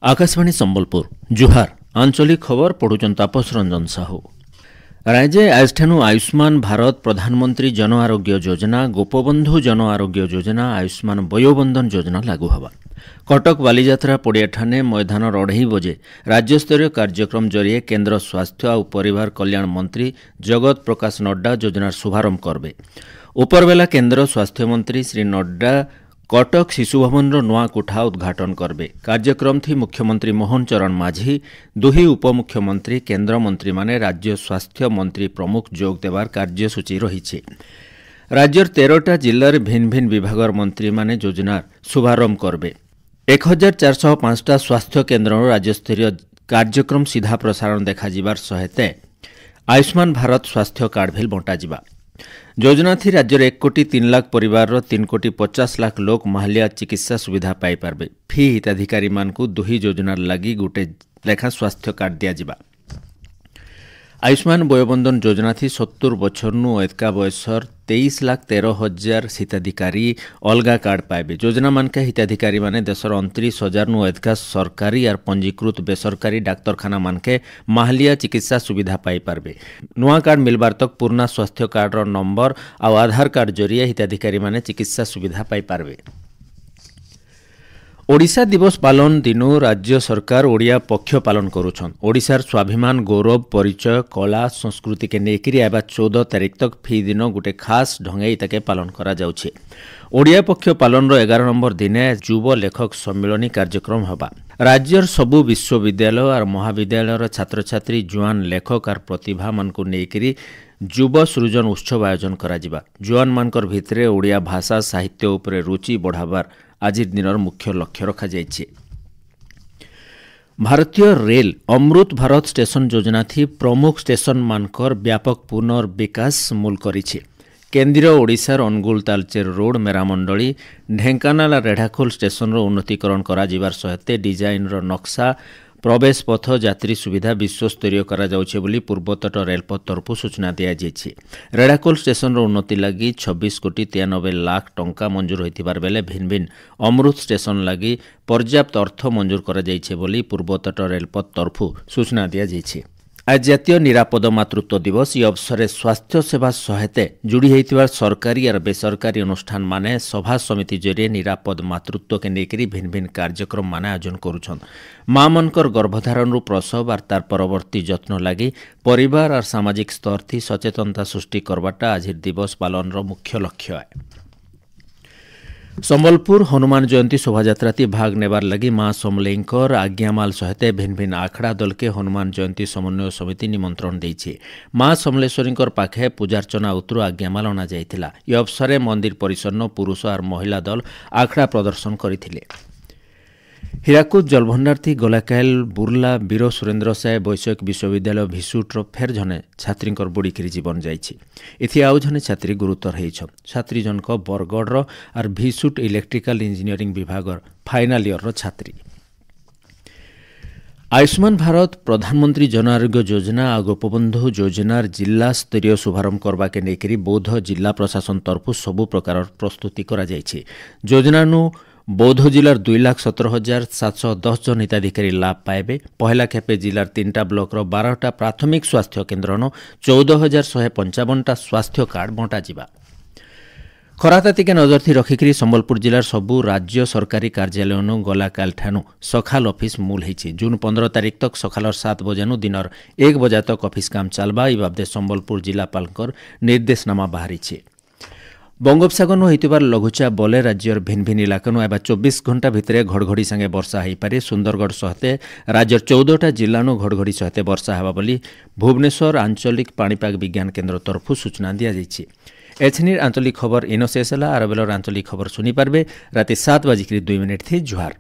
आकाशवाणी संबलपुर जुहार आंचलिक खबर पढ़ुचन तापस रंजन साहू। राज्य आजठानु आयुष्मान भारत प्रधानमंत्री जन आरोग्य योजना गोपबंधु जन आरोग्य योजना आयुष्मान वयोबंधन योजना लागू हवा। कटक बालीजात्रा पड़ियाठाने मैदान 2:30 बजे राज्यस्तरीय कार्यक्रम जरिए केन्द्र स्वास्थ्य और परिवार कल्याण मंत्री जगत प्रकाश नड्डा योजनार शुभारंभ करबे। उपरबेला केन्द्र स्वास्थ्य मंत्री श्री नड्डा कटक शिशु भवन नुआ कोठा उद्घाटन करबे। कार्यक्रम थी मुख्यमंत्री मोहन चरण माझी दुही उपमुख्यमंत्री केन्द्र मंत्री माने राज्य स्वास्थ्य मंत्री प्रमुख जोग देवार कार्यसूची रही। राज्यर 13टा जिल्लार भिन्न भिन्न विभागर मंत्री माने योजनार शुभारंभ करबे। 1405टा स्वास्थ्य केन्द्र राज्यस्तरीय कार्यक्रम सीधा प्रसारण देखाजिबार सहित आयुष्मान भारत स्वास्थ्य कार्ड भेल बंटाजिबा। योजना थी राज्यर 1 कोटी 3 लाख परिवार 3 कोटी 50 लाख लोक माहालिया चिकित्सा सुविधा पाई पारबे। फी हिताधिकारी मानकु दुही योजनार लागी गोटे लेखा स्वास्थ्य कार्ड दियाजिबा। आयुष्मान वयोबंधन योजना थी 70 बछरनु अधिका बयसर 23,13,000 हिताधिकारी अलगा कार्ड पाइबे। योजना मानके हिताधिकारी माने देशर 29,000 नु अधिका सरकारी और पंजीकृत बेसरकारी डाक्तरखाना मानके माहालिया चिकित्सा सुविधा पाई पारबे। नुआ कार्ड मिलबार तक पुराना स्वास्थ्य कार्ड नंबर और आधार कार्ड जरिए हिताधिकारी माने चिकित्सा सुविधा पाई पारबे। ओडिशा दिवस पालन दिनु राज्य सरकार ओडिया पक्ष पालन करुछन। ओडिशार स्वाभिमान गौरव परिचय कला संस्कृति के नेकिरी आबा 14 तारिख तक फी दिन गोटे खास ढंगे ताके पालन करा जाउछे। ओडिया पक्ष पालन 11 नंबर दिने युव लेखक सम्मेलनी कार्यक्रम हबा। राज्यर सबु विश्वविद्यालय और महाविद्यालय छात्र छात्री जुआन लेखक और प्रतिभा मानकु नेकिरी युव सृजन उत्सव आयोजन करा जिबा। जुआन मानकर भितरे ओडिया भाषा साहित्य उपरे रुचि बढ़ाबार आज दिन मुख्य लक्ष्य रखा जाइछे। भारतीय रेल अमृत भारत स्टेशन योजना थी प्रमुख स्टेशन मानकर व्यापक पुनर्विकास मूल करिछे। केन्द्रीय ओडिशार अनुगुल तालचेर रोड मेरामंडली ढेंकानाल रेढ़ाखोल स्टेशन उन्नतीकरण करा जिबार सहित डिजाइन नक्शा प्रवेश पथ यात्री सुविधा विश्वस्तरीय करा जाउछे बोली पूर्वतट रेलपथ तरफ सूचना दिया जाइछे। रेढ़ाखोल स्टेशन उन्नति लगी 26 कोटी 93 लाख टंका मंजूर होइतिबार बेले भिन्न भिन्न अमृत स्टेशन लगी पर्याप्त अर्थ मंजूर करा जाइछे बोली पूर्वतट रेलपथ तरफ सूचना दिया जाइछे। आज जातीय निरापद मातृत्व दिवस। यह अवसर स्वास्थ्य सेवा सहित जोड़ी होइतिबार सरकारी और बेसरकारी अनुष्ठान माने सभा समिति जरिए निरापद मातृत्व के नेकरी भिन्न भिन्न कार्यक्रम माने आयोजन करुछन। माँ मनकर गर्भधारण प्रसव और तार परवर्ती जत्न लगी परिवार और सामाजिक स्तर थी सचेतनता सृष्टि करवाटा आज दिवस पालन मुख्य लक्ष्य है। संबलपुर हनुमान जयंती शोभायात्रा भाग नेबार लगी माँ समलेईंकर आज्ञामाल सहित भिन्न भिन्न आखड़ा दल के हनुमान जयंती समन्वय समिति निमंत्रण देइछे। माँ समलेश्वरींकर पाखे पूजार्चना उतरु आज्ञामाल अना जाइथिला। यह अवसर मंदिर परिसर पुरुष और महिला दल आखड़ा प्रदर्शन करथिले। हीराकुद जलभंडार थी गोलाकायल बुर्ला वीर सुरेन्द्र साय वैषयिक विश्वविद्यालय भिसुट्र फेर जने छात्री बुड़ीकी जीवन जाइछि। इथि आउ जने छात्री गुरुतर होइछन। छात्री जनक बरगढ़ और भिसुट इलेक्ट्रिकल इंजीनियरिंग विभाग फाइनाल इयर छात्री। आयुष्मान भारत प्रधानमंत्री जन आरोग्य योजना और गोपबंधु योजनार जिला स्तरीय शुभारंभ करबा के नेकरी बौद्ध जिला प्रशासन तरफ सबु प्रकार प्रस्तुति करा जाइछि। योजनानु बौद्ध जिलार 2,17,710 जन हिताधिकारी लाभ पाइबे। पहला खेपे जिलार 3टा ब्लॉकर 12टा प्राथमिक स्वास्थ्य केन्द्र 14,155टा स्वास्थ्य कार्ड बंटा जिबा। खराताती के नजर थी रखिकी संबलपुर जिलार सबु राज्य सरकारी कार्यालय गला काल ठानु सखाल ऑफिस मूल होइछि। जून 15 तारिख तक सखाल 7 बजानु दिनर 1 बजा तक ऑफिस काम चलबा। ई बाबदे संबलपुर जिलापालकर निर्देशनामा बाहरी। बंगोपसागर होइतिबार लघुचाप बले राज्यर भिन्न भिन्न इलाकानु एबा 24 घंटा भितरे घड़घड़ी संगे वर्षा हो पारे। सुंदरगढ़ सहित राज्यर 14टा जिल्लानु घड़घड़ी सहित वर्षा हेबा बोली भुवनेश्वर आंचलिक पाणीपाग विज्ञान केन्द्र तरफ सूचना दिया जाइछि। एछनिर आंचलिक खबर इनो शेष होला। आर बेलर आंचलिक खबर सुनी पारबे राति 7:02 थी। जुहार।